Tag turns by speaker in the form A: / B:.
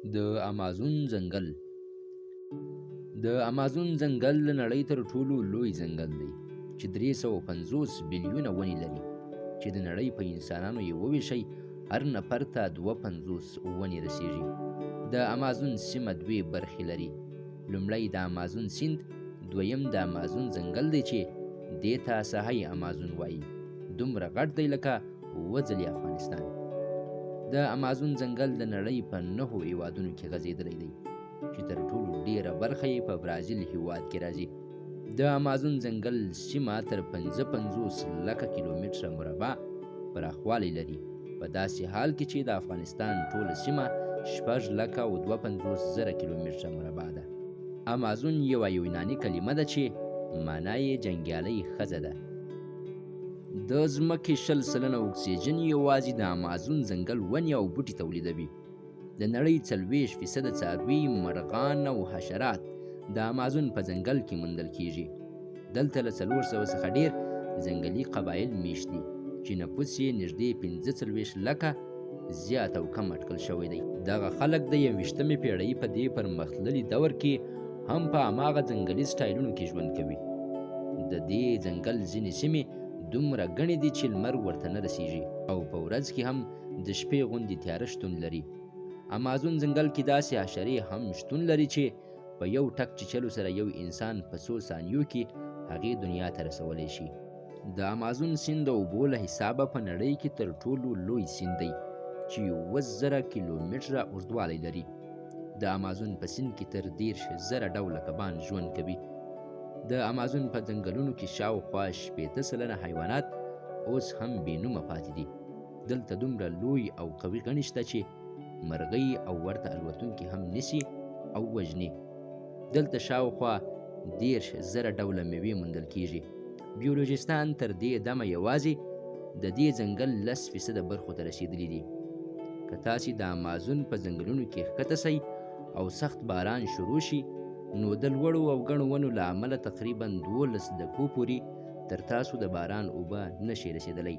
A: د امازون ځنګل. د امازون ځنګل د نړۍ تر ټولو لوی ځنګل دی چې 350 بیلیونه ونې لري، چې د نړۍ په انسانانو یې وویشئ هر نفر ته 52 ونې رسیږي. د امازون سیمه 2 برخې لري. لومړی د امازون سیند، دویم د امازون ځنګل دی چې دې ته ساحې امازون وایي. دومره غټ دی لکه 7 ځلې افغانستان. د امازون ځنګل د نړۍ په 9 هیوادونو کې غځېدلی دی چې تر ټولو ډیره برخه یې په برازیل هیواد کې راځي. د امازون ځنګل سیمه تر 55 لکه کیلومتره مربع پراخوالی لري، په داسې حال کې چې د افغانستان ټوله سیمه 6,52,000 کیلومتره مربع ده. امازون یوه یوناني کلمه ده چې معنا یې جنګیالۍ ښځه ده. د ځمکې 20% اکسیجن یوازې د امازون ځنګل ونې او بوټي تولیدوي. د نړۍ 40% څاروي، مرغان او حشرات د امازون په ځنګل کې موندل کیږي. دلته له 400 څخه ډیر ځنګلي قبایل میشت دي چې نفوس یې نږدې 45 لکه زیات او کم اټکل شوی دی. دغه خلک د 21مې پیړۍ په دې پرمختللي دور کې هم په هماغه ځنګلي سټایلونو کې ژوند کوي. د دې ځنګل ځینې سیمې دومره ګڼې دي چې لمر ورته نه رسیږي او په ورځ کې هم د شپې غوندې تیاره شتون لري. امازون ځنګل کې داسې حشرې هم شتون لري چې په یو ټک چیچلو سره یو انسان په 100 ثانیو کې هغې دنیا ته رسولی شي. د امازون سیند د اوبو له حسابه په نړۍ کې تر ټولو لوی سیند دی چې 7,000 کیلومتره اوږدوالی لري. د امازون په سیند کې تر 10,000 ډوله کبان ژوند کوي. د امازون په ځنګلونو کې شاوخوا 80% حیوانات اوس هم بې نومه پاتې دي. دلته دومره لوی او قوي غڼې شته چې مرغۍ او ورته الوتونکي هم نیسي او وژني. دلته شاوخوا 10,000 ډوله میوې موندل کیږي. بیولوژیستان تر دې دمه یوازې د دې ځنګل 10% برخو ته رسیدلی دي. که تاسې د امازون په ځنګلونو کې ښکته شئ او سخت باران شروع شي، نو د لوړو او ګڼو ونو له امله تقریبا 12 دقیقو پورې تر تاسو د باران اوبه نشي رسیدلی.